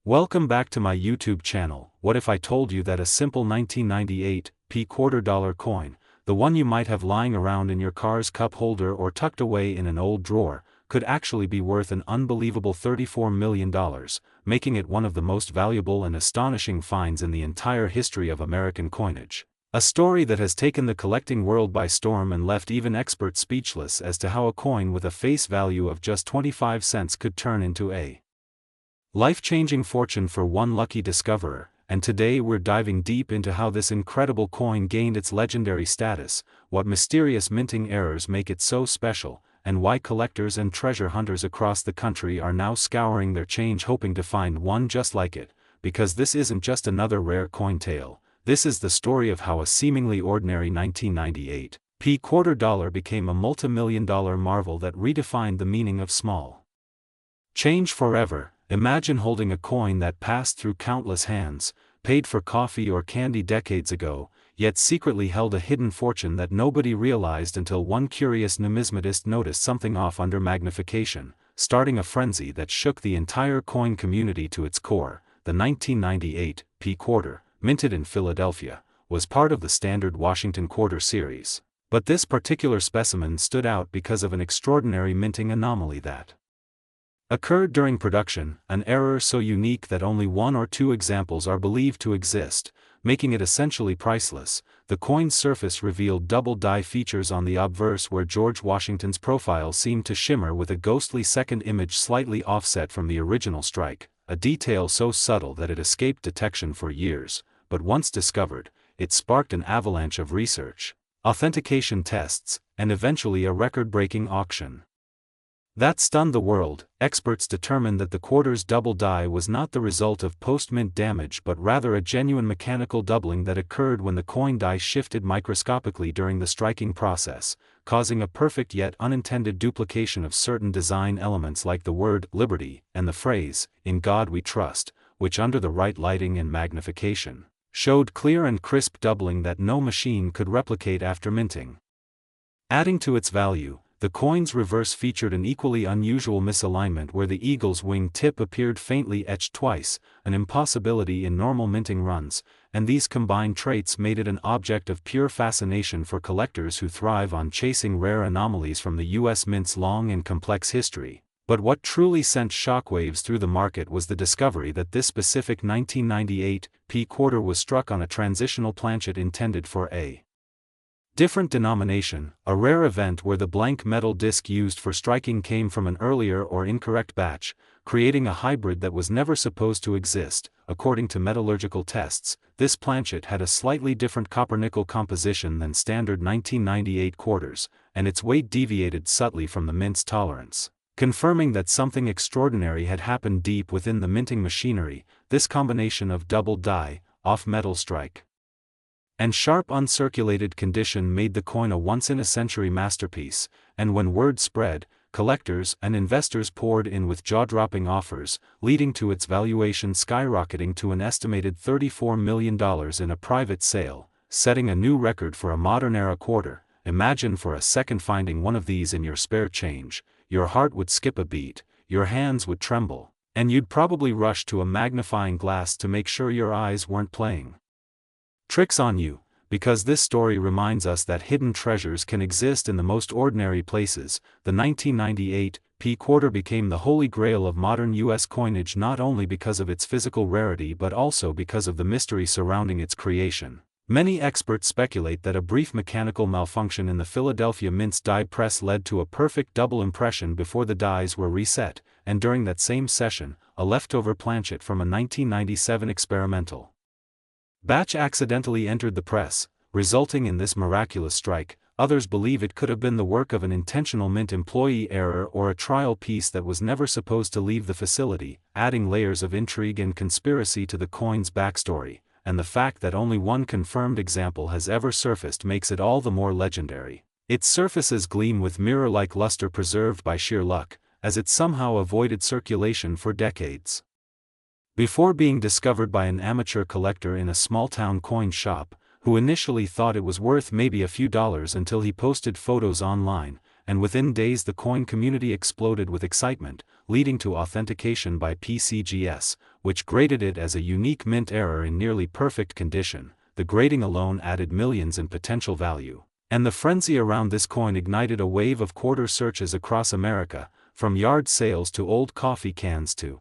Welcome back to my YouTube channel. What if I told you that a simple 1998 $quarter coin, the one you might have lying around in your car's cup holder or tucked away in an old drawer, could actually be worth an unbelievable $34 million, making it one of the most valuable and astonishing finds in the entire history of American coinage. A story that has taken the collecting world by storm and left even experts speechless as to how a coin with a face value of just 25 cents could turn into a life-changing fortune for one lucky discoverer. And today we're diving deep into how this incredible coin gained its legendary status, what mysterious minting errors make it so special, and why collectors and treasure hunters across the country are now scouring their change hoping to find one just like it. Because this isn't just another rare coin tale, this is the story of how a seemingly ordinary 1998 $quarter became a multi-million-dollar marvel that redefined the meaning of small change forever. Imagine holding a coin that passed through countless hands, paid for coffee or candy decades ago, yet secretly held a hidden fortune that nobody realized until one curious numismatist noticed something off under magnification, starting a frenzy that shook the entire coin community to its core. The 1998 $quarter, minted in Philadelphia, was part of the standard Washington quarter series. But this particular specimen stood out because of an extraordinary minting anomaly that occurred during production, an error so unique that only one or two examples are believed to exist, making it essentially priceless. The coin's surface revealed double die features on the obverse where George Washington's profile seemed to shimmer with a ghostly second image slightly offset from the original strike, a detail so subtle that it escaped detection for years, but once discovered, it sparked an avalanche of research, authentication tests, and eventually a record-breaking auction that stunned the world. Experts determined that the quarter's double die was not the result of post-mint damage but rather a genuine mechanical doubling that occurred when the coin die shifted microscopically during the striking process, causing a perfect yet unintended duplication of certain design elements like the word "liberty" and the phrase "In God We Trust," which under the right lighting and magnification, showed clear and crisp doubling that no machine could replicate after minting. Adding to its value, the coin's reverse featured an equally unusual misalignment where the eagle's wing tip appeared faintly etched twice, an impossibility in normal minting runs, and these combined traits made it an object of pure fascination for collectors who thrive on chasing rare anomalies from the U.S. Mint's long and complex history. But what truly sent shockwaves through the market was the discovery that this specific 1998 $quarter was struck on a transitional planchet intended for a different denomination, a rare event where the blank metal disc used for striking came from an earlier or incorrect batch, creating a hybrid that was never supposed to exist. According to metallurgical tests, this planchet had a slightly different copper-nickel composition than standard 1998 quarters, and its weight deviated subtly from the mint's tolerance, confirming that something extraordinary had happened deep within the minting machinery. This combination of double die, off-metal strike, and sharp uncirculated condition made the coin a once-in-a-century masterpiece, and when word spread, collectors and investors poured in with jaw-dropping offers, leading to its valuation skyrocketing to an estimated $34 million in a private sale, setting a new record for a modern-era quarter. Imagine for a second finding one of these in your spare change. Your heart would skip a beat, your hands would tremble, and you'd probably rush to a magnifying glass to make sure your eyes weren't playing tricks on you, because this story reminds us that hidden treasures can exist in the most ordinary places. The 1998 $quarter became the holy grail of modern U.S. coinage not only because of its physical rarity but also because of the mystery surrounding its creation. Many experts speculate that a brief mechanical malfunction in the Philadelphia Mint's die press led to a perfect double impression before the dies were reset, and during that same session, a leftover planchet from a 1997 experimental batch accidentally entered the press, resulting in this miraculous strike. Others believe it could have been the work of an intentional mint employee error or a trial piece that was never supposed to leave the facility, adding layers of intrigue and conspiracy to the coin's backstory. And the fact that only one confirmed example has ever surfaced makes it all the more legendary. Its surfaces gleam with mirror-like luster preserved by sheer luck, as it somehow avoided circulation for decades. Before being discovered by an amateur collector in a small-town coin shop, who initially thought it was worth maybe a few dollars until he posted photos online, and within days the coin community exploded with excitement, leading to authentication by PCGS, which graded it as a unique mint error in nearly perfect condition. The grading alone added millions in potential value. And the frenzy around this coin ignited a wave of quarter searches across America, from yard sales to old coffee cans to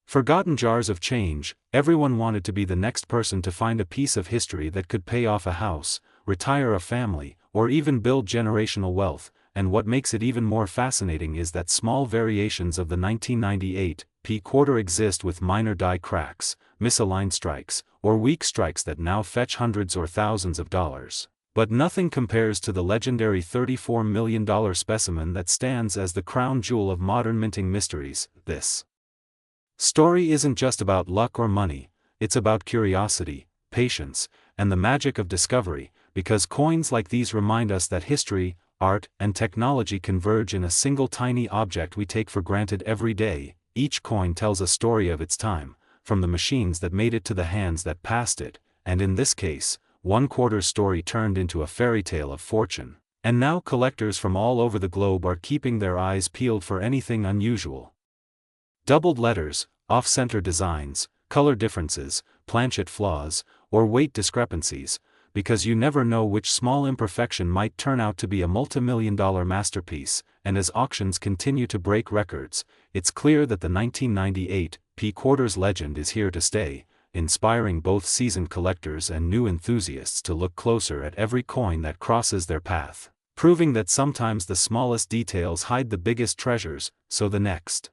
forgotten jars of change. Everyone wanted to be the next person to find a piece of history that could pay off a house, retire a family, or even build generational wealth. And what makes it even more fascinating is that small variations of the 1998 P quarter exist with minor die cracks, misaligned strikes, or weak strikes that now fetch hundreds or thousands of dollars. But nothing compares to the legendary $34 million specimen that stands as the crown jewel of modern minting mysteries. This story isn't just about luck or money, it's about curiosity, patience, and the magic of discovery, because coins like these remind us that history, art, and technology converge in a single tiny object we take for granted every day. Each coin tells a story of its time, from the machines that made it to the hands that passed it, and in this case, one quarter's story turned into a fairy tale of fortune. And now collectors from all over the globe are keeping their eyes peeled for anything unusual. Doubled letters, off-center designs, color differences, planchet flaws, or weight discrepancies, because you never know which small imperfection might turn out to be a multi-million-dollar masterpiece. And as auctions continue to break records, it's clear that the 1998 P quarters legend is here to stay, inspiring both seasoned collectors and new enthusiasts to look closer at every coin that crosses their path, proving that sometimes the smallest details hide the biggest treasures. So the next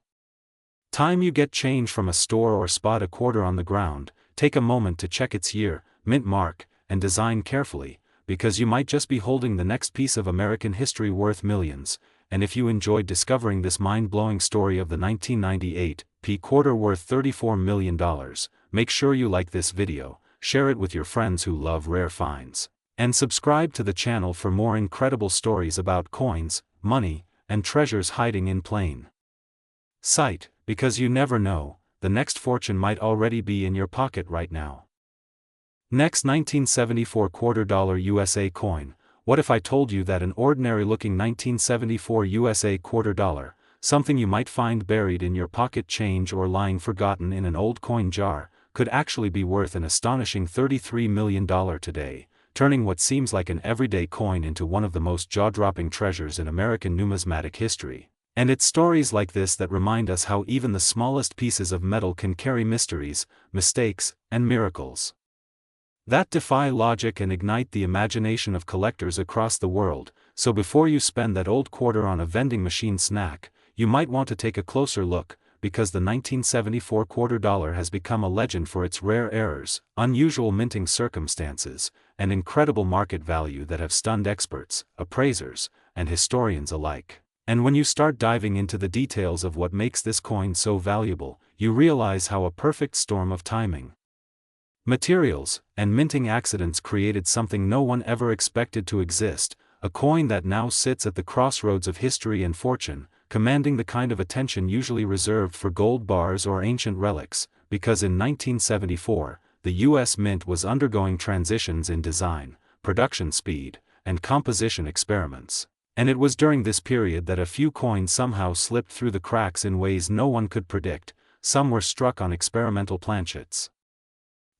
time you get change from a store or spot a quarter on the ground, take a moment to check its year, mint mark, and design carefully, because you might just be holding the next piece of American history worth millions. And if you enjoyed discovering this mind-blowing story of the 1998 P quarter worth $34 million, make sure you like this video, share it with your friends who love rare finds, and subscribe to the channel for more incredible stories about coins, money, and treasures hiding in plain sight, because you never know, the next fortune might already be in your pocket right now. Next, 1974 $quarter USA coin. What if I told you that an ordinary-looking 1974 USA $quarter, something you might find buried in your pocket change or lying forgotten in an old coin jar, could actually be worth an astonishing $33 million today, turning what seems like an everyday coin into one of the most jaw-dropping treasures in American numismatic history? And it's stories like this that remind us how even the smallest pieces of metal can carry mysteries, mistakes, and miracles that defy logic and ignite the imagination of collectors across the world. So before you spend that old quarter on a vending machine snack, you might want to take a closer look, because the 1974 $quarter has become a legend for its rare errors, unusual minting circumstances, and incredible market value that have stunned experts, appraisers, and historians alike. And when you start diving into the details of what makes this coin so valuable, you realize how a perfect storm of timing, materials, and minting accidents created something no one ever expected to exist, a coin that now sits at the crossroads of history and fortune, commanding the kind of attention usually reserved for gold bars or ancient relics, because in 1974, the U.S. Mint was undergoing transitions in design, production speed, and composition experiments. And it was during this period that a few coins somehow slipped through the cracks in ways no one could predict. Some were struck on experimental planchets,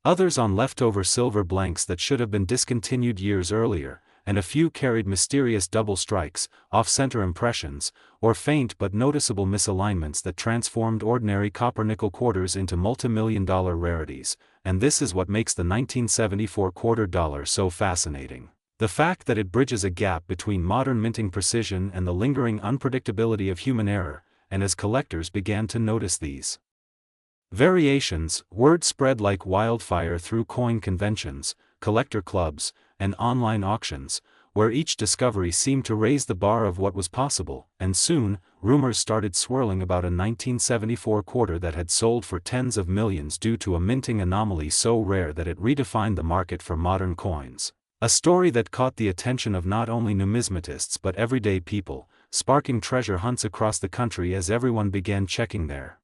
others on leftover silver blanks that should have been discontinued years earlier, and a few carried mysterious double strikes, off-center impressions, or faint but noticeable misalignments that transformed ordinary copper-nickel quarters into multi-million-dollar rarities. And this is what makes the 1974 $quarter so fascinating. The fact that it bridges a gap between modern minting precision and the lingering unpredictability of human error. And as collectors began to notice these variations, word spread like wildfire through coin conventions, collector clubs, and online auctions, where each discovery seemed to raise the bar of what was possible. And soon, rumors started swirling about a 1974 $quarter that had sold for tens of millions due to a minting anomaly so rare that it redefined the market for modern coins. A story that caught the attention of not only numismatists but everyday people, sparking treasure hunts across the country as everyone began checking their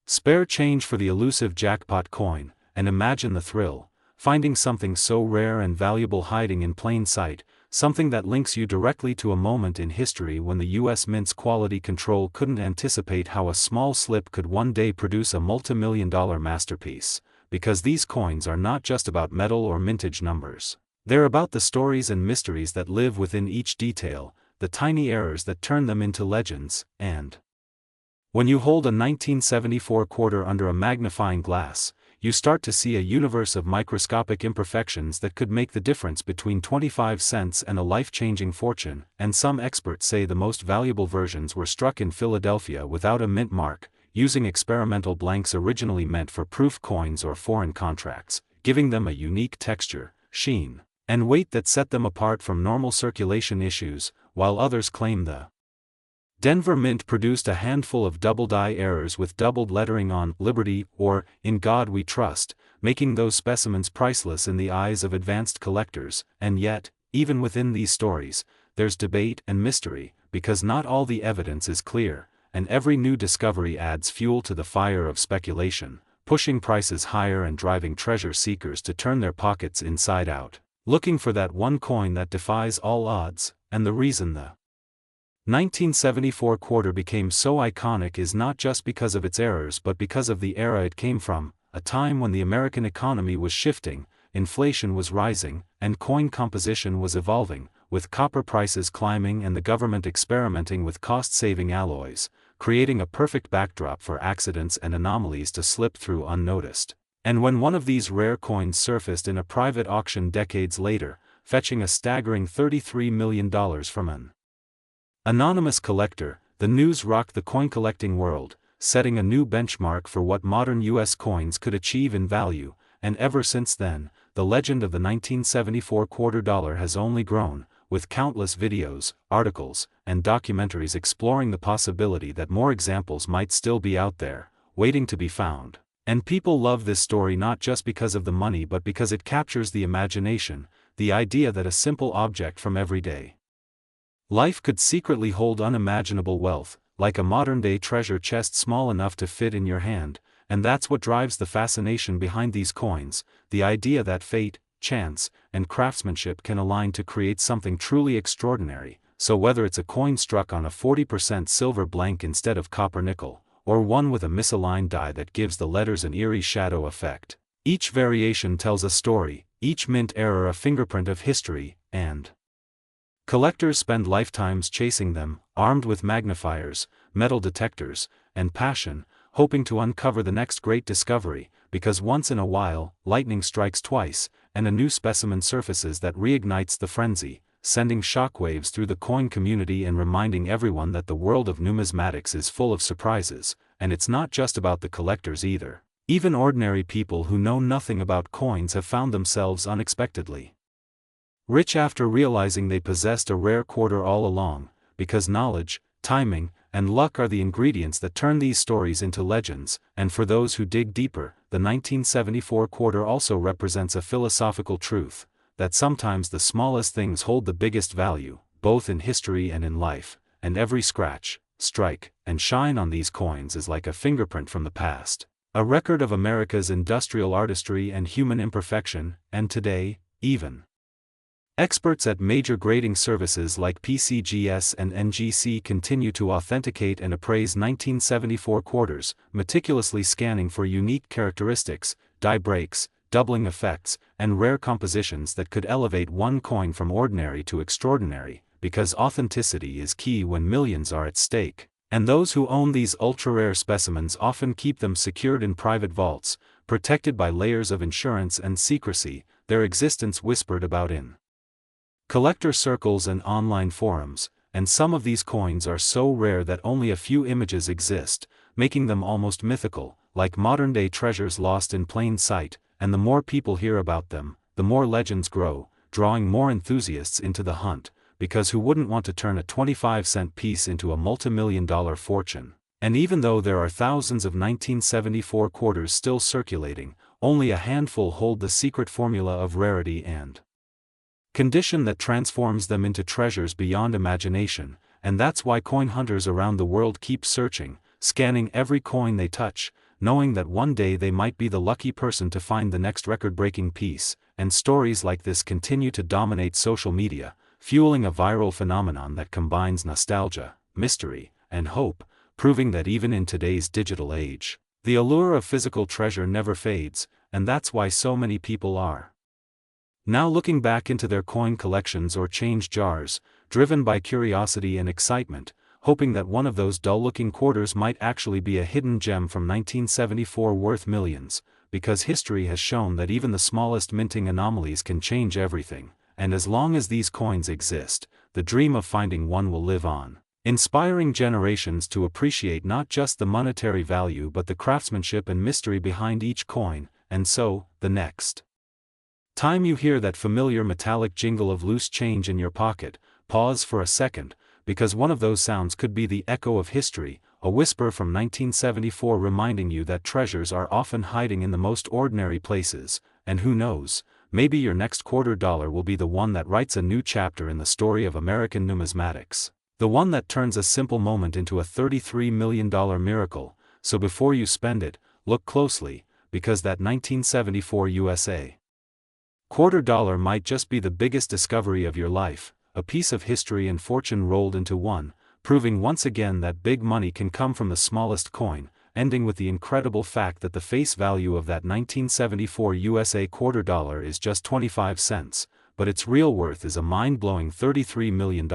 spare change for the elusive jackpot coin. And imagine the thrill, finding something so rare and valuable hiding in plain sight, something that links you directly to a moment in history when the US Mint's quality control couldn't anticipate how a small slip could one day produce a multi-million-dollar masterpiece, because these coins are not just about metal or mintage numbers. They're about the stories and mysteries that live within each detail, the tiny errors that turn them into legends, and when you hold a 1974 quarter under a magnifying glass, you start to see a universe of microscopic imperfections that could make the difference between 25 cents and a life-changing fortune, and some experts say the most valuable versions were struck in Philadelphia without a mint mark, using experimental blanks originally meant for proof coins or foreign contracts, giving them a unique texture, sheen, and weight that set them apart from normal circulation issues, while others claim the Denver Mint produced a handful of double-die errors with doubled lettering on Liberty or In God We Trust, making those specimens priceless in the eyes of advanced collectors. And yet, even within these stories, there's debate and mystery, because not all the evidence is clear, and every new discovery adds fuel to the fire of speculation, pushing prices higher and driving treasure seekers to turn their pockets inside out, looking for that one coin that defies all odds. And the reason the 1974 quarter became so iconic is not just because of its errors but because of the era it came from, a time when the American economy was shifting, inflation was rising, and coin composition was evolving, with copper prices climbing and the government experimenting with cost-saving alloys, creating a perfect backdrop for accidents and anomalies to slip through unnoticed. And when one of these rare coins surfaced in a private auction decades later, fetching a staggering $33 million from an anonymous collector, the news rocked the coin-collecting world, setting a new benchmark for what modern U.S. coins could achieve in value, and ever since then, the legend of the 1974 quarter dollar has only grown, with countless videos, articles, and documentaries exploring the possibility that more examples might still be out there, waiting to be found. And people love this story not just because of the money but because it captures the imagination, the idea that a simple object from everyday life could secretly hold unimaginable wealth, like a modern-day treasure chest small enough to fit in your hand, and that's what drives the fascination behind these coins, the idea that fate, chance, and craftsmanship can align to create something truly extraordinary. So whether it's a coin struck on a 40% silver blank instead of copper nickel, or one with a misaligned die that gives the letters an eerie shadow effect, each variation tells a story, each mint error a fingerprint of history, and collectors spend lifetimes chasing them, armed with magnifiers, metal detectors, and passion, hoping to uncover the next great discovery, because once in a while, lightning strikes twice, and a new specimen surfaces that reignites the frenzy, sending shockwaves through the coin community and reminding everyone that the world of numismatics is full of surprises, and it's not just about the collectors either. Even ordinary people who know nothing about coins have found themselves unexpectedly rich after realizing they possessed a rare quarter all along, because knowledge, timing, and luck are the ingredients that turn these stories into legends. And for those who dig deeper, the 1974 quarter also represents a philosophical truth, that sometimes the smallest things hold the biggest value, both in history and in life, and every scratch, strike, and shine on these coins is like a fingerprint from the past, a record of America's industrial artistry and human imperfection. And today, even experts at major grading services like PCGS and NGC continue to authenticate and appraise 1974 quarters, meticulously scanning for unique characteristics, die breaks, doubling effects, and rare compositions that could elevate one coin from ordinary to extraordinary, because authenticity is key when millions are at stake. And those who own these ultra-rare specimens often keep them secured in private vaults, protected by layers of insurance and secrecy, their existence whispered about in collector circles and online forums. And some of these coins are so rare that only a few images exist, making them almost mythical, like modern-day treasures lost in plain sight. And the more people hear about them, the more legends grow, drawing more enthusiasts into the hunt, because who wouldn't want to turn a 25-cent piece into a multi-million-dollar fortune? And even though there are thousands of 1974 quarters still circulating, only a handful hold the secret formula of rarity and condition that transforms them into treasures beyond imagination. And that's why coin hunters around the world keep searching, scanning every coin they touch, knowing that one day they might be the lucky person to find the next record-breaking piece. And stories like this continue to dominate social media, fueling a viral phenomenon that combines nostalgia, mystery, and hope, proving that even in today's digital age, the allure of physical treasure never fades, and that's why so many people are now looking back into their coin collections or change jars, driven by curiosity and excitement, hoping that one of those dull-looking quarters might actually be a hidden gem from 1974 worth millions, because history has shown that even the smallest minting anomalies can change everything, and as long as these coins exist, the dream of finding one will live on, inspiring generations to appreciate not just the monetary value but the craftsmanship and mystery behind each coin. And so, the next time you hear that familiar metallic jingle of loose change in your pocket, pause for a second, because one of those sounds could be the echo of history, a whisper from 1974 reminding you that treasures are often hiding in the most ordinary places, and who knows, maybe your next $quarter will be the one that writes a new chapter in the story of American numismatics, the one that turns a simple moment into a $33 million miracle. So before you spend it, look closely, because that 1974 USA $quarter might just be the biggest discovery of your life, a piece of history and fortune rolled into one, proving once again that big money can come from the smallest coin, ending with the incredible fact that the face value of that 1974 USA $quarter is just 25 cents, but its real worth is a mind-blowing $33 million,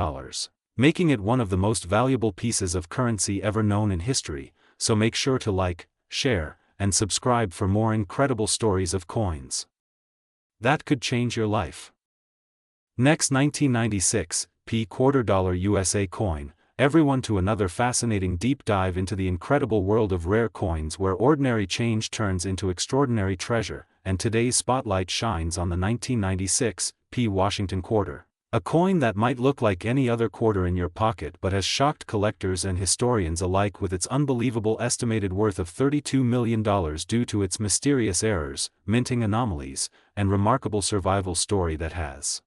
making it one of the most valuable pieces of currency ever known in history. So make sure to like, share, and subscribe for more incredible stories of coins that could change your life. Next, 1996 $quarter USA coin, everyone to another fascinating deep dive into the incredible world of rare coins where ordinary change turns into extraordinary treasure, and today's spotlight shines on the 1996 Washington quarter. A coin that might look like any other quarter in your pocket but has shocked collectors and historians alike with its unbelievable estimated worth of $32 million due to its mysterious errors, minting anomalies, and remarkable survival story that has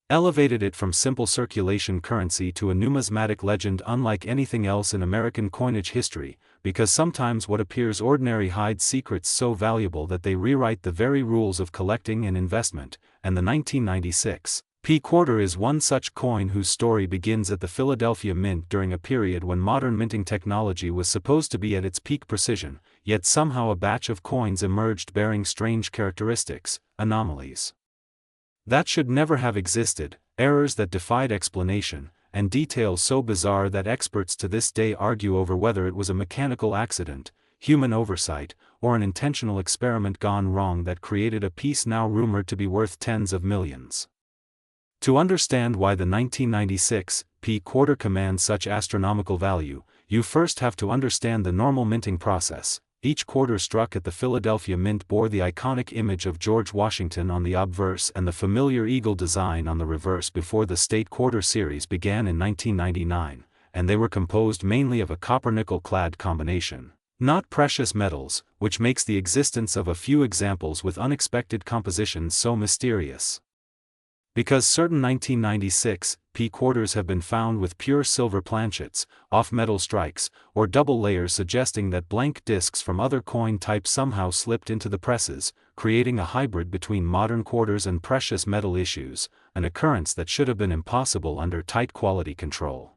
elevated it from simple circulation currency to a numismatic legend unlike anything else in American coinage history, because sometimes what appears ordinary hides secrets so valuable that they rewrite the very rules of collecting and investment, and the 1996 quarter is one such coin whose story begins at the Philadelphia Mint during a period when modern minting technology was supposed to be at its peak precision, yet somehow a batch of coins emerged bearing strange characteristics, anomalies that should never have existed, errors that defied explanation, and details so bizarre that experts to this day argue over whether it was a mechanical accident, human oversight, or an intentional experiment gone wrong that created a piece now rumored to be worth tens of millions. To understand why the 1996 quarter commands such astronomical value, you first have to understand the normal minting process. Each quarter struck at the Philadelphia Mint bore the iconic image of George Washington on the obverse and the familiar eagle design on the reverse before the State Quarter series began in 1999, and they were composed mainly of a copper-nickel-clad combination, not precious metals, which makes the existence of a few examples with unexpected compositions so mysterious. Because certain 1996 quarters have been found with pure silver planchets, off-metal strikes, or double layers suggesting that blank discs from other coin types somehow slipped into the presses, creating a hybrid between modern quarters and precious metal issues, an occurrence that should have been impossible under tight quality control.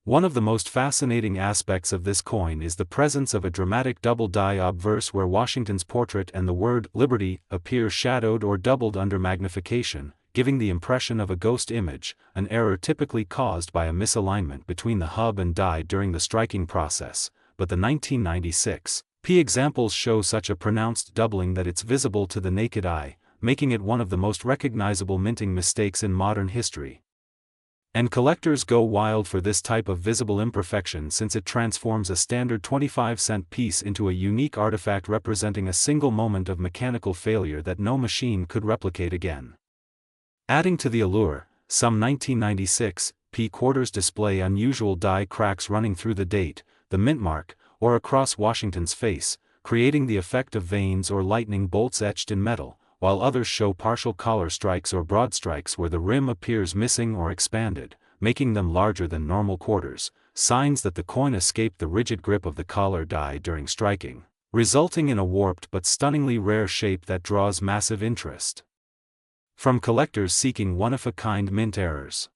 One of the most fascinating aspects of this coin is the presence of a dramatic double die obverse where Washington's portrait and the word "Liberty" appear shadowed or doubled under magnification, giving the impression of a ghost image, an error typically caused by a misalignment between the hub and die during the striking process, but the 1996 examples show such a pronounced doubling that it's visible to the naked eye, making it one of the most recognizable minting mistakes in modern history. And collectors go wild for this type of visible imperfection since it transforms a standard 25-cent piece into a unique artifact representing a single moment of mechanical failure that no machine could replicate again. Adding to the allure, some 1996 quarters display unusual die cracks running through the date, the mint mark, or across Washington's face, creating the effect of veins or lightning bolts etched in metal, while others show partial collar strikes or broad strikes where the rim appears missing or expanded, making them larger than normal quarters, signs that the coin escaped the rigid grip of the collar die during striking, resulting in a warped but stunningly rare shape that draws massive interest. From collectors seeking one-of-a-kind mint errors.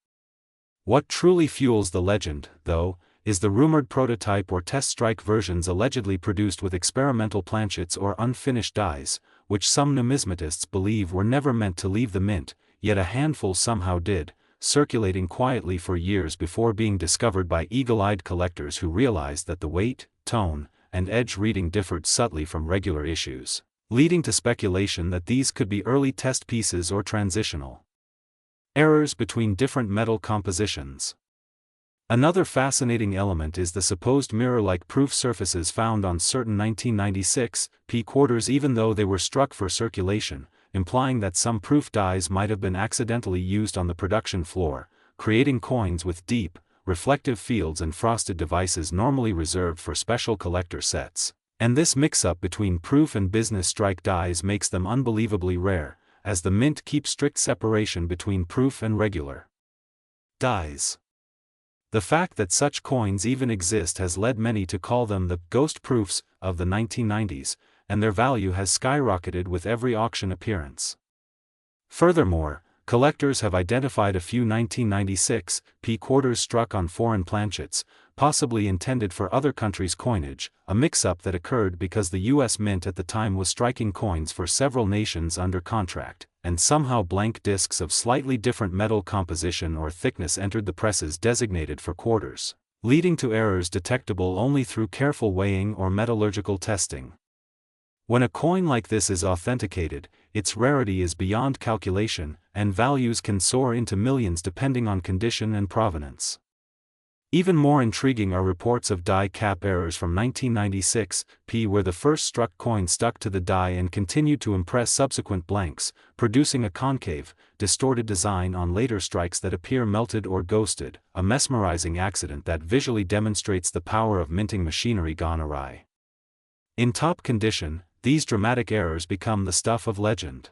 What truly fuels the legend, though, is the rumored prototype or test strike versions allegedly produced with experimental planchets or unfinished dies, which some numismatists believe were never meant to leave the mint, yet a handful somehow did, circulating quietly for years before being discovered by eagle-eyed collectors who realized that the weight, tone, and edge reading differed subtly from regular issues, leading to speculation that these could be early test pieces or transitional errors between different metal compositions. Another fascinating element is the supposed mirror-like proof surfaces found on certain 1996 P quarters even though they were struck for circulation, implying that some proof dies might have been accidentally used on the production floor, creating coins with deep, reflective fields and frosted devices normally reserved for special collector sets. And this mix-up between proof and business strike dies makes them unbelievably rare, as the mint keeps strict separation between proof and regular dies. The fact that such coins even exist has led many to call them the ghost proofs of the 1990s, and their value has skyrocketed with every auction appearance. Furthermore, collectors have identified a few 1996 P quarters struck on foreign planchets, possibly intended for other countries' coinage, a mix-up that occurred because the U.S. Mint at the time was striking coins for several nations under contract, and somehow blank discs of slightly different metal composition or thickness entered the presses designated for quarters, leading to errors detectable only through careful weighing or metallurgical testing. When a coin like this is authenticated, its rarity is beyond calculation, and values can soar into millions depending on condition and provenance. Even more intriguing are reports of die cap errors from 1996 P where the first struck coin stuck to the die and continued to impress subsequent blanks, producing a concave, distorted design on later strikes that appear melted or ghosted, a mesmerizing accident that visually demonstrates the power of minting machinery gone awry. In top condition, these dramatic errors become the stuff of legend.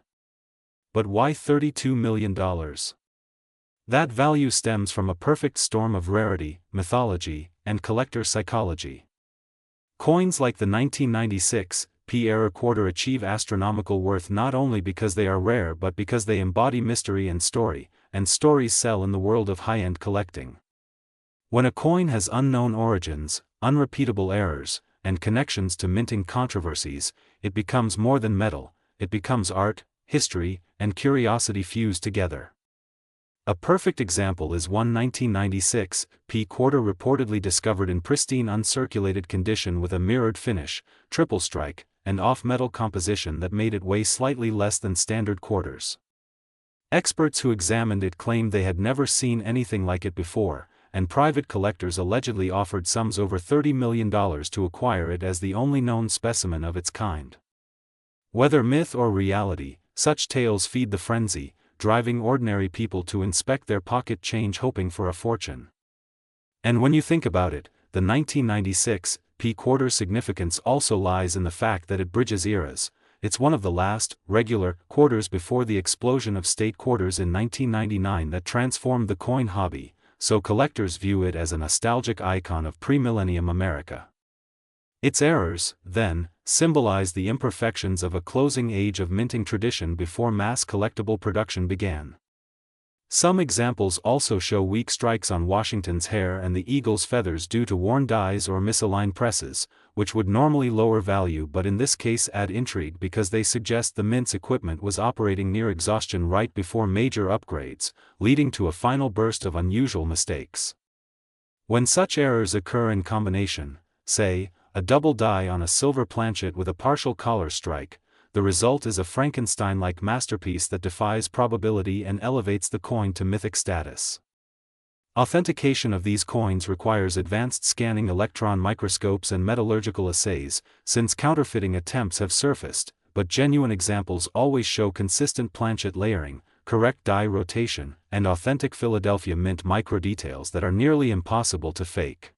But why $32 million? That value stems from a perfect storm of rarity, mythology, and collector psychology. Coins like the 1996 P error quarter achieve astronomical worth not only because they are rare but because they embody mystery and stories sell in the world of high-end collecting. When a coin has unknown origins, unrepeatable errors, and connections to minting controversies, it becomes more than metal, it becomes art, history, and curiosity fused together. A perfect example is one 1996 P quarter reportedly discovered in pristine uncirculated condition with a mirrored finish, triple strike, and off-metal composition that made it weigh slightly less than standard quarters. Experts who examined it claimed they had never seen anything like it before, and private collectors allegedly offered sums over $30 million to acquire it as the only known specimen of its kind. Whether myth or reality, such tales feed the frenzy, driving ordinary people to inspect their pocket change hoping for a fortune. And when you think about it, the 1996 P quarter significance also lies in the fact that it bridges eras. It's one of the last, regular, quarters before the explosion of state quarters in 1999 that transformed the coin hobby, so collectors view it as a nostalgic icon of pre-millennium America. Its errors, then, symbolize the imperfections of a closing age of minting tradition before mass collectible production began. Some examples also show weak strikes on Washington's hair and the eagle's feathers due to worn dies or misaligned presses, which would normally lower value but in this case add intrigue because they suggest the mint's equipment was operating near exhaustion right before major upgrades, leading to a final burst of unusual mistakes. When such errors occur in combination, say, a double die on a silver planchet with a partial collar strike, the result is a Frankenstein-like masterpiece that defies probability and elevates the coin to mythic status. Authentication of these coins requires advanced scanning electron microscopes and metallurgical assays, since counterfeiting attempts have surfaced, but genuine examples always show consistent planchet layering, correct die rotation, and authentic Philadelphia Mint microdetails that are nearly impossible to fake.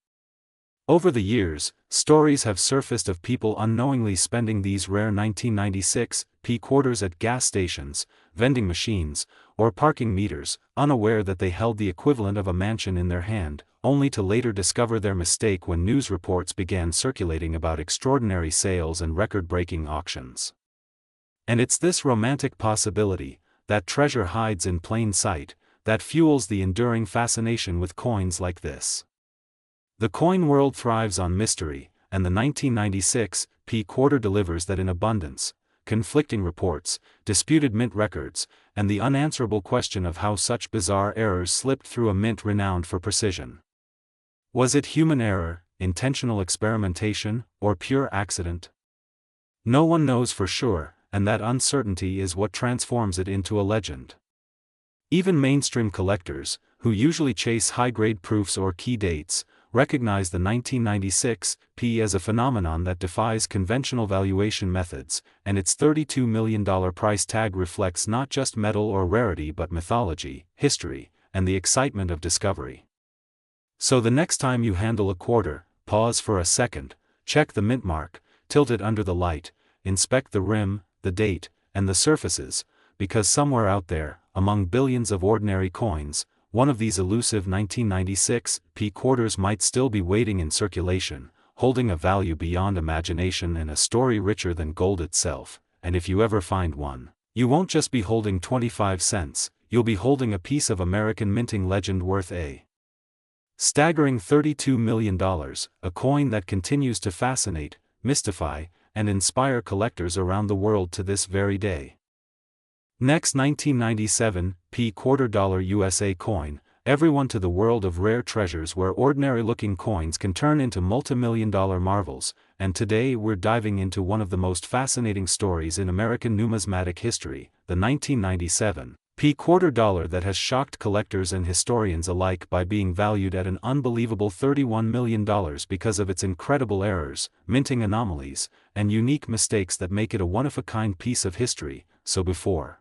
Over the years, stories have surfaced of people unknowingly spending these rare 1996 P quarters at gas stations, vending machines, or parking meters, unaware that they held the equivalent of a mansion in their hand, only to later discover their mistake when news reports began circulating about extraordinary sales and record-breaking auctions. And it's this romantic possibility, that treasure hides in plain sight, that fuels the enduring fascination with coins like this. The coin world thrives on mystery, and the 1996 P quarter delivers that in abundance. Conflicting reports, disputed mint records, and the unanswerable question of how such bizarre errors slipped through a mint renowned for precision. Was it human error, intentional experimentation, or pure accident? No one knows for sure, and that uncertainty is what transforms it into a legend. Even mainstream collectors, who usually chase high-grade proofs or key dates, recognize the 1996 P as a phenomenon that defies conventional valuation methods, and its $32 million price tag reflects not just metal or rarity but mythology, history, and the excitement of discovery. So the next time you handle a quarter, pause for a second, check the mint mark, tilt it under the light, inspect the rim, the date, and the surfaces, because somewhere out there, among billions of ordinary coins, one of these elusive 1996 P quarters might still be waiting in circulation, holding a value beyond imagination and a story richer than gold itself. And if you ever find one, you won't just be holding 25 cents, you'll be holding a piece of American minting legend worth a staggering $32 million, a coin that continues to fascinate, mystify, and inspire collectors around the world to this very day. Next, 1997 P quarter dollar USA coin, everyone to the world of rare treasures where ordinary-looking coins can turn into multi-million-dollar marvels, and today we're diving into one of the most fascinating stories in American numismatic history, the 1997 P quarter dollar that has shocked collectors and historians alike by being valued at an unbelievable $31 million because of its incredible errors, minting anomalies, and unique mistakes that make it a one-of-a-kind piece of history. So before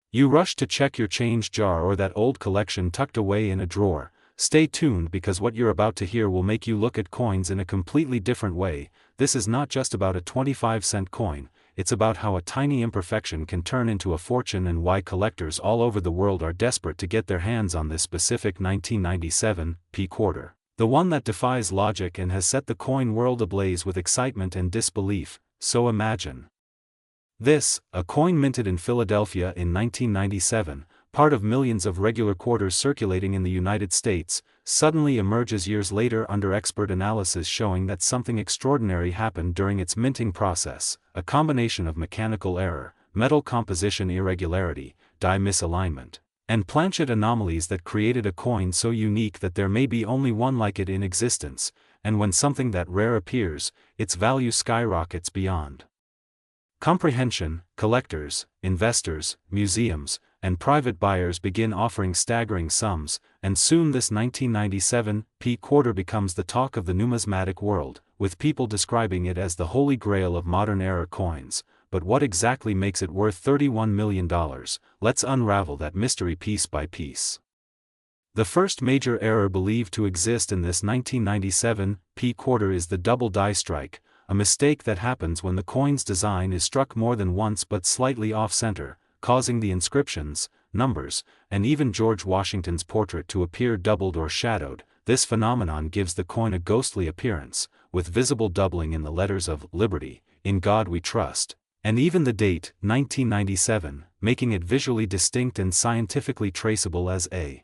you rush to check your change jar or that old collection tucked away in a drawer, stay tuned because what you're about to hear will make you look at coins in a completely different way. This is not just about a 25-cent coin, it's about how a tiny imperfection can turn into a fortune and why collectors all over the world are desperate to get their hands on this specific 1997 P quarter. The one that defies logic and has set the coin world ablaze with excitement and disbelief. So imagine this, a coin minted in Philadelphia in 1997, part of millions of regular quarters circulating in the United States, suddenly emerges years later under expert analysis showing that something extraordinary happened during its minting process, a combination of mechanical error, metal composition irregularity, die misalignment, and planchet anomalies that created a coin so unique that there may be only one like it in existence, and when something that rare appears, its value skyrockets beyond comprehension. Collectors, investors, museums, and private buyers begin offering staggering sums, and soon this 1997 P quarter becomes the talk of the numismatic world, with people describing it as the holy grail of modern era coins. But what exactly makes it worth $31 million? Let's unravel that mystery piece by piece. The first major error believed to exist in this 1997 P quarter is the double die strike, a mistake that happens when the coin's design is struck more than once but slightly off-center, causing the inscriptions, numbers, and even George Washington's portrait to appear doubled or shadowed. This phenomenon gives the coin a ghostly appearance, with visible doubling in the letters of Liberty, In God We Trust, and even the date, 1997, making it visually distinct and scientifically traceable as a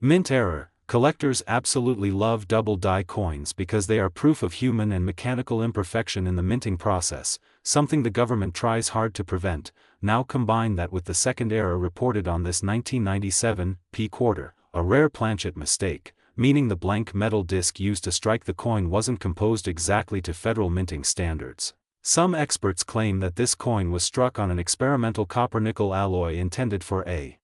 mint error. Collectors absolutely love double die coins because they are proof of human and mechanical imperfection in the minting process, something the government tries hard to prevent. Now combine that with the second error reported on this 1997 P quarter, a rare planchet mistake, meaning the blank metal disc used to strike the coin wasn't composed exactly to federal minting standards. Some experts claim that this coin was struck on an experimental copper-nickel alloy intended for a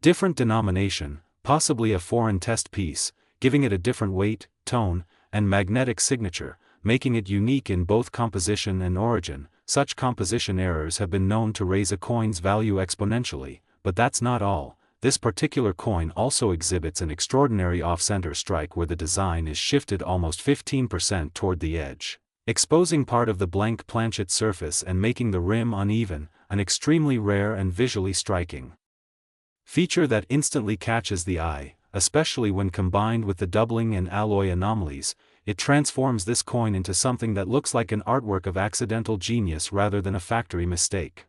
different denomination, possibly a foreign test piece, giving it a different weight, tone, and magnetic signature, making it unique in both composition and origin. Such composition errors have been known to raise a coin's value exponentially, but that's not all. This particular coin also exhibits an extraordinary off-center strike where the design is shifted almost 15% toward the edge, exposing part of the blank planchet surface and making the rim uneven, an extremely rare and visually striking feature that instantly catches the eye, especially when combined with the doubling and alloy anomalies. It transforms this coin into something that looks like an artwork of accidental genius rather than a factory mistake.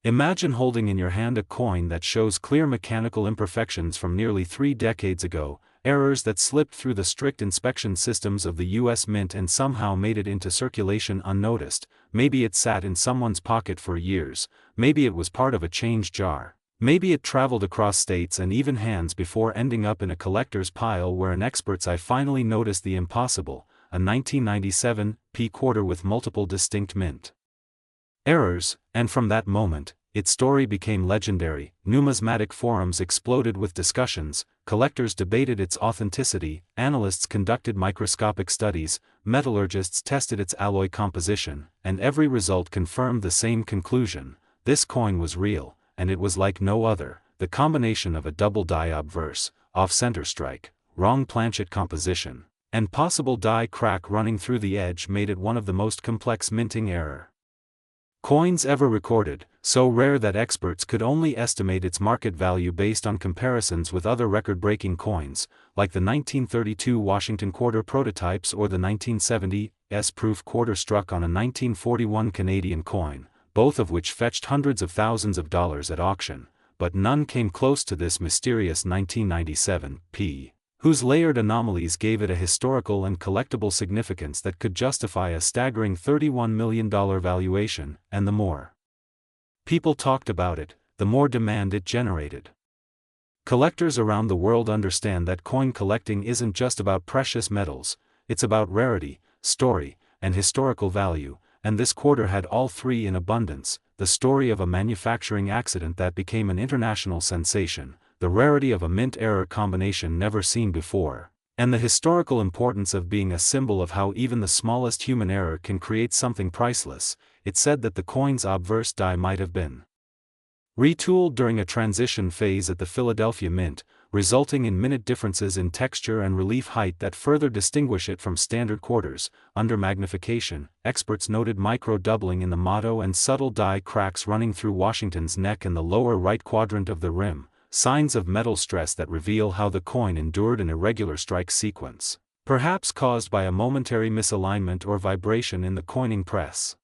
Imagine holding in your hand a coin that shows clear mechanical imperfections from nearly 3 decades ago, errors that slipped through the strict inspection systems of the US Mint and somehow made it into circulation unnoticed. Maybe it sat in someone's pocket for years, maybe it was part of a change jar. Maybe it traveled across states and even hands before ending up in a collector's pile where an expert's eye finally noticed the impossible, a 1997 P quarter with multiple distinct mint errors, and from that moment, its story became legendary. Numismatic forums exploded with discussions, collectors debated its authenticity, analysts conducted microscopic studies, metallurgists tested its alloy composition, and every result confirmed the same conclusion: this coin was real, and it was like no other. The combination of a double die obverse, off-center strike, wrong planchet composition, and possible die crack running through the edge made it one of the most complex minting error coins ever recorded, so rare that experts could only estimate its market value based on comparisons with other record-breaking coins, like the 1932 Washington quarter prototypes or the 1970 S-proof quarter struck on a 1941 Canadian coin, both of which fetched hundreds of thousands of dollars at auction, but none came close to this mysterious 1997 P, whose layered anomalies gave it a historical and collectible significance that could justify a staggering $31 million valuation. And the more people talked about it, the more demand it generated. Collectors around the world understand that coin collecting isn't just about precious metals, it's about rarity, story, and historical value, and this quarter had all three in abundance: the story of a manufacturing accident that became an international sensation, the rarity of a mint error combination never seen before, and the historical importance of being a symbol of how even the smallest human error can create something priceless. It's said that the coin's obverse die might have been retooled during a transition phase at the Philadelphia Mint, resulting in minute differences in texture and relief height that further distinguish it from standard quarters. Under magnification, experts noted micro-doubling in the motto and subtle die cracks running through Washington's neck and the lower right quadrant of the rim, signs of metal stress that reveal how the coin endured an irregular strike sequence, perhaps caused by a momentary misalignment or vibration in the coining press.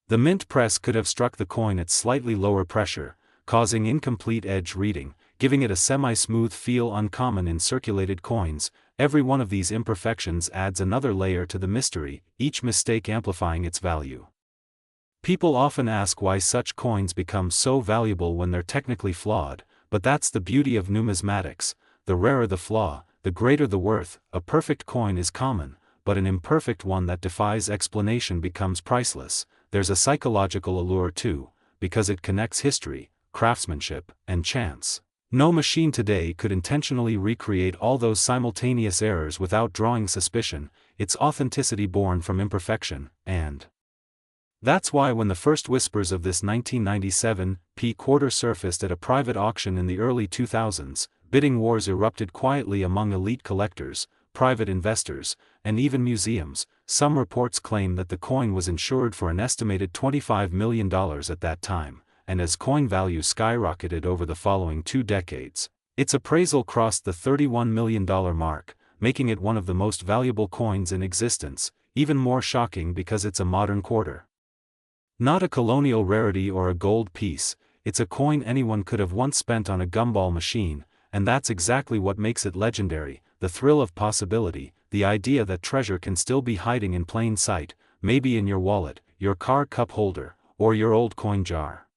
The mint press could have struck the coin at slightly lower pressure, causing incomplete edge reading, giving it a semi-smooth feel uncommon in circulated coins. Every one of these imperfections adds another layer to the mystery, each mistake amplifying its value. People often ask why such coins become so valuable when they're technically flawed, but that's the beauty of numismatics: the rarer the flaw, the greater the worth. A perfect coin is common, but an imperfect one that defies explanation becomes priceless. There's a psychological allure too, because it connects history, craftsmanship, and chance. No machine today could intentionally recreate all those simultaneous errors without drawing suspicion, its authenticity born from imperfection, and that's why when the first whispers of this 1997 P quarter surfaced at a private auction in the early 2000s, bidding wars erupted quietly among elite collectors, private investors, and even museums. Some reports claim that the coin was insured for an estimated $25 million at that time, and as coin value skyrocketed over the following 2 decades, its appraisal crossed the $31 million mark, making it one of the most valuable coins in existence, even more shocking because it's a modern quarter. Not a colonial rarity or a gold piece, it's a coin anyone could have once spent on a gumball machine, and that's exactly what makes it legendary: the thrill of possibility, the idea that treasure can still be hiding in plain sight, maybe in your wallet, your car cup holder, or your old coin jar.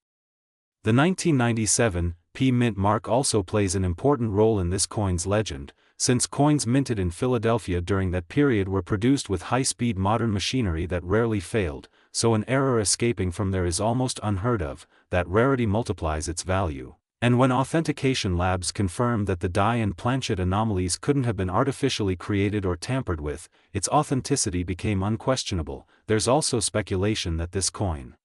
The 1997 P mint mark also plays an important role in this coin's legend, since coins minted in Philadelphia during that period were produced with high-speed modern machinery that rarely failed, so an error escaping from there is almost unheard of. That rarity multiplies its value. And when authentication labs confirmed that the die and planchet anomalies couldn't have been artificially created or tampered with, its authenticity became unquestionable. There's also speculation that this coin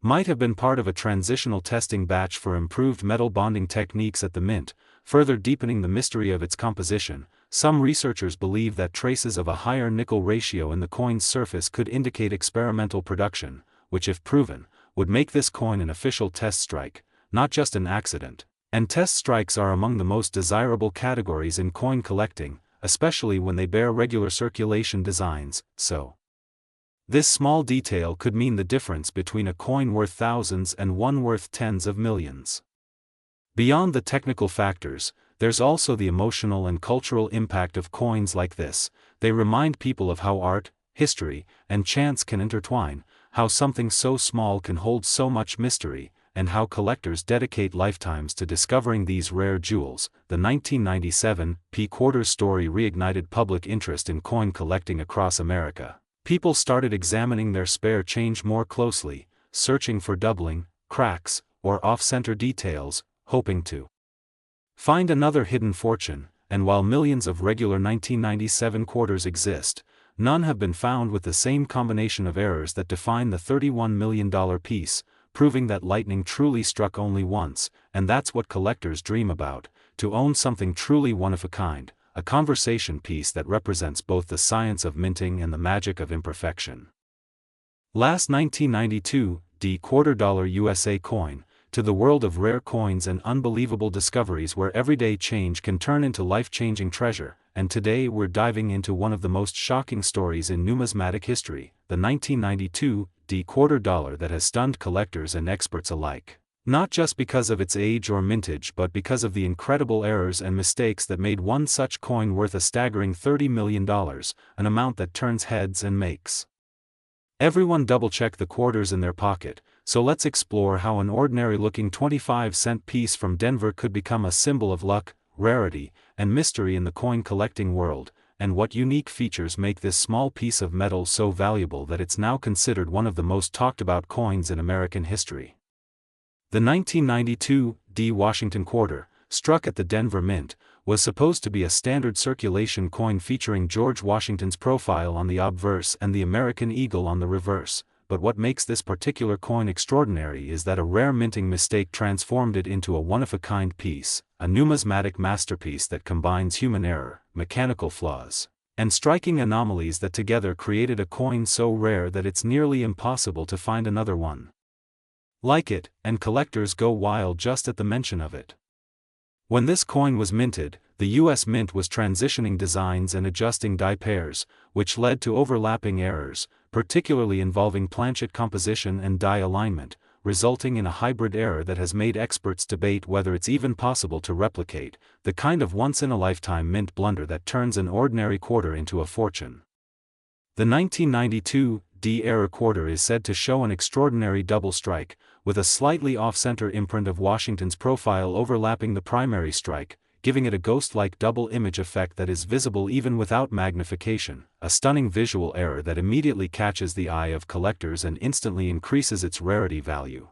might have been part of a transitional testing batch for improved metal bonding techniques at the mint, further deepening the mystery of its composition. Some researchers believe that traces of a higher nickel ratio in the coin's surface could indicate experimental production, which, if proven, would make this coin an official test strike, not just an accident. And test strikes are among the most desirable categories in coin collecting, especially when they bear regular circulation designs. So This small detail could mean the difference between a coin worth thousands and one worth tens of millions. Beyond the technical factors, there's also the emotional and cultural impact of coins like this. They remind people of how art, history, and chance can intertwine, how something so small can hold so much mystery, and how collectors dedicate lifetimes to discovering these rare jewels. The 1997 P-Quarter story reignited public interest in coin collecting across America. People started examining their spare change more closely, searching for doubling, cracks, or off-center details, hoping to find another hidden fortune. And while millions of regular 1997 quarters exist, none have been found with the same combination of errors that define the $31 million piece, proving that lightning truly struck only once. And that's what collectors dream about, to own something truly one-of-a-kind, a conversation piece that represents both the science of minting and the magic of imperfection. Last 1992 quarter dollar USA coin, to the world of rare coins and unbelievable discoveries where everyday change can turn into life-changing treasure. And today we're diving into one of the most shocking stories in numismatic history, the 1992 quarter dollar that has stunned collectors and experts alike. Not just because of its age or mintage, but because of the incredible errors and mistakes that made one such coin worth a staggering $30 million, an amount that turns heads and makes everyone double-check the quarters in their pocket. So let's explore how an ordinary-looking 25-cent piece from Denver could become a symbol of luck, rarity, and mystery in the coin collecting world, and what unique features make this small piece of metal so valuable that it's now considered one of the most talked-about coins in American history. The 1992 Washington quarter, struck at the Denver Mint, was supposed to be a standard circulation coin featuring George Washington's profile on the obverse and the American eagle on the reverse. But what makes this particular coin extraordinary is that a rare minting mistake transformed it into a one-of-a-kind piece, a numismatic masterpiece that combines human error, mechanical flaws, and striking anomalies that together created a coin so rare that it's nearly impossible to find another one like it, and collectors go wild just at the mention of it. When this coin was minted, the U.S. Mint was transitioning designs and adjusting die pairs, which led to overlapping errors, particularly involving planchet composition and die alignment, resulting in a hybrid error that has made experts debate whether it's even possible to replicate, the kind of once-in-a-lifetime mint blunder that turns an ordinary quarter into a fortune. The 1992 error quarter is said to show an extraordinary double strike, with a slightly off-center imprint of Washington's profile overlapping the primary strike, giving it a ghost-like double image effect that is visible even without magnification, a stunning visual error that immediately catches the eye of collectors and instantly increases its rarity value.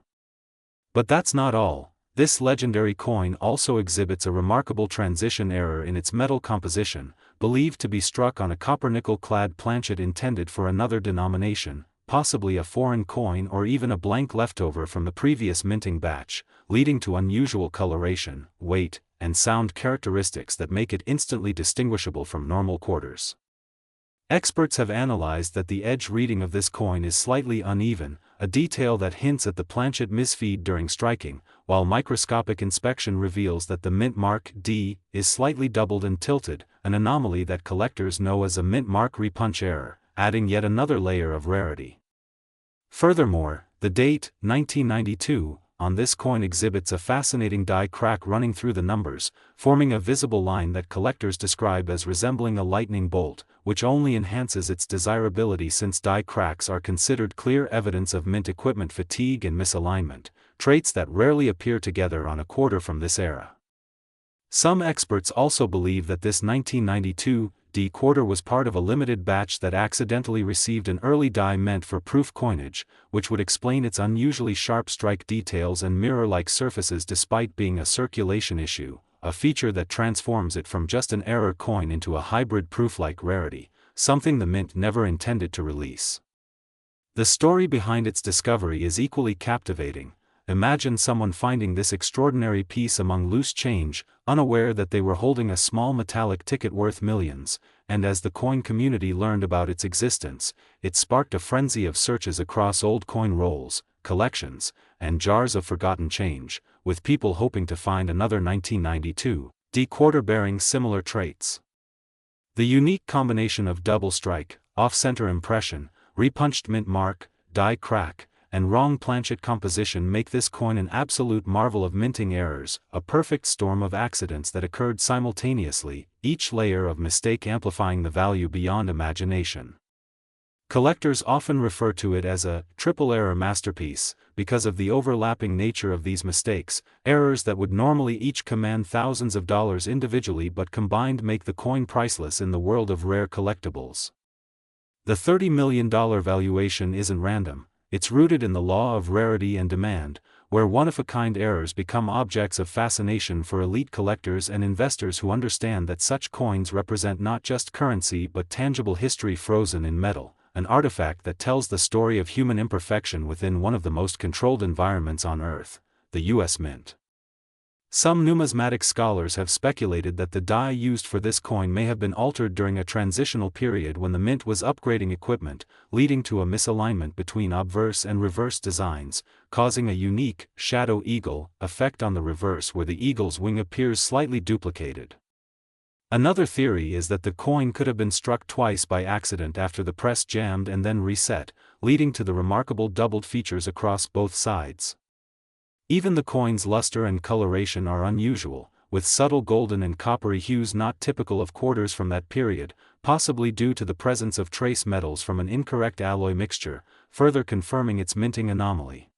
But that's not all. This legendary coin also exhibits a remarkable transition error in its metal composition, believed to be struck on a copper-nickel-clad planchet intended for another denomination, possibly a foreign coin or even a blank leftover from the previous minting batch, leading to unusual coloration, weight, and sound characteristics that make it instantly distinguishable from normal quarters. Experts have analyzed that the edge reading of this coin is slightly uneven, a detail that hints at the planchet misfeed during striking, while microscopic inspection reveals that the mint mark D is slightly doubled and tilted, an anomaly that collectors know as a mint mark repunch error, adding yet another layer of rarity. Furthermore, the date, 1992, on this coin exhibits a fascinating die crack running through the numbers, forming a visible line that collectors describe as resembling a lightning bolt, which only enhances its desirability since die cracks are considered clear evidence of mint equipment fatigue and misalignment, traits that rarely appear together on a quarter from this era. Some experts also believe that this 1992 quarter was part of a limited batch that accidentally received an early die meant for proof coinage, which would explain its unusually sharp strike details and mirror-like surfaces despite being a circulation issue, a feature that transforms it from just an error coin into a hybrid proof-like rarity, something the mint never intended to release. The story behind its discovery is equally captivating. Imagine someone finding this extraordinary piece among loose change, unaware that they were holding a small metallic ticket worth millions, and as the coin community learned about its existence, it sparked a frenzy of searches across old coin rolls, collections, and jars of forgotten change, with people hoping to find another 1992 quarter bearing similar traits. The unique combination of double strike, off-center impression, repunched mint mark, die crack, and wrong planchet composition make this coin an absolute marvel of minting errors, a perfect storm of accidents that occurred simultaneously, each layer of mistake amplifying the value beyond imagination. Collectors often refer to it as a triple error masterpiece, because of the overlapping nature of these mistakes, errors that would normally each command thousands of dollars individually but combined make the coin priceless in the world of rare collectibles. The $30 million valuation isn't random, it's rooted in the law of rarity and demand, where one-of-a-kind errors become objects of fascination for elite collectors and investors who understand that such coins represent not just currency but tangible history frozen in metal, an artifact that tells the story of human imperfection within one of the most controlled environments on Earth, the U.S. Mint. Some numismatic scholars have speculated that the die used for this coin may have been altered during a transitional period when the mint was upgrading equipment, leading to a misalignment between obverse and reverse designs, causing a unique shadow eagle effect on the reverse where the eagle's wing appears slightly duplicated. Another theory is that the coin could have been struck twice by accident after the press jammed and then reset, leading to the remarkable doubled features across both sides. Even the coin's luster and coloration are unusual, with subtle golden and coppery hues not typical of quarters from that period, possibly due to the presence of trace metals from an incorrect alloy mixture, further confirming its minting anomaly.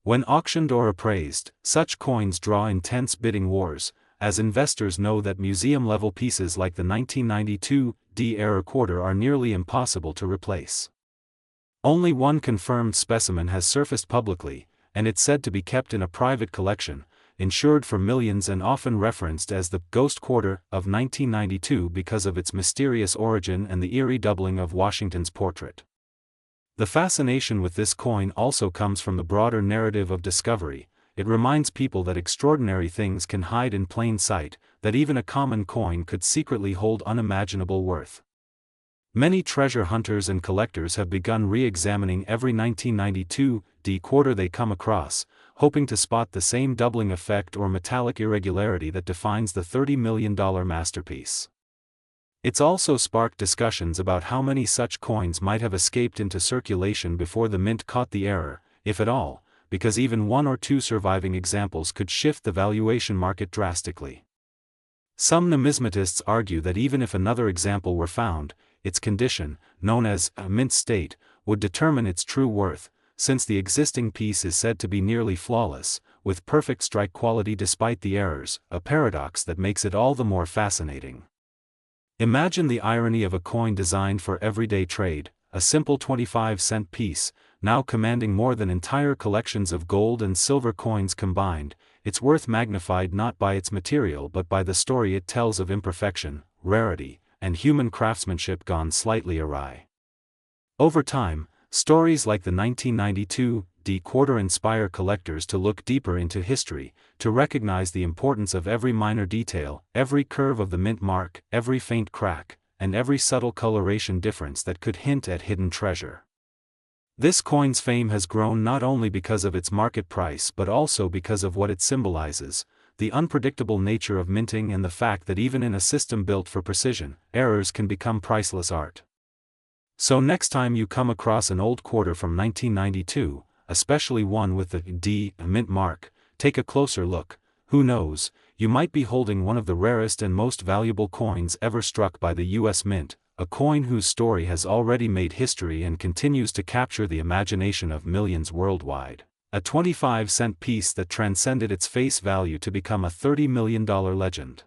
When auctioned or appraised, such coins draw intense bidding wars, as investors know that museum-level pieces like the 1992 D-era quarter are nearly impossible to replace. Only one confirmed specimen has surfaced publicly, and it's said to be kept in a private collection, insured for millions and often referenced as the Ghost Quarter of 1992 because of its mysterious origin and the eerie doubling of Washington's portrait. The fascination with this coin also comes from the broader narrative of discovery. It reminds people that extraordinary things can hide in plain sight, that even a common coin could secretly hold unimaginable worth. Many treasure hunters and collectors have begun re-examining every 1992 D quarter they come across, hoping to spot the same doubling effect or metallic irregularity that defines the $30 million masterpiece. It's also sparked discussions about how many such coins might have escaped into circulation before the mint caught the error, if at all, because even one or two surviving examples could shift the valuation market drastically. Some numismatists argue that even if another example were found, its condition, known as a mint state, would determine its true worth, since the existing piece is said to be nearly flawless, with perfect strike quality despite the errors, a paradox that makes it all the more fascinating. Imagine the irony of a coin designed for everyday trade, a simple 25-cent piece, now commanding more than entire collections of gold and silver coins combined, its worth magnified not by its material but by the story it tells of imperfection, rarity, and human craftsmanship gone slightly awry. Over time, stories like the 1992 D quarter inspire collectors to look deeper into history, to recognize the importance of every minor detail, every curve of the mint mark, every faint crack, and every subtle coloration difference that could hint at hidden treasure. This coin's fame has grown not only because of its market price but also because of what it symbolizes, the unpredictable nature of minting and the fact that even in a system built for precision, errors can become priceless art. So next time you come across an old quarter from 1992, especially one with the D mint mark, take a closer look. Who knows, you might be holding one of the rarest and most valuable coins ever struck by the U.S. Mint, a coin whose story has already made history and continues to capture the imagination of millions worldwide. A 25-cent piece that transcended its face value to become a $30 million legend.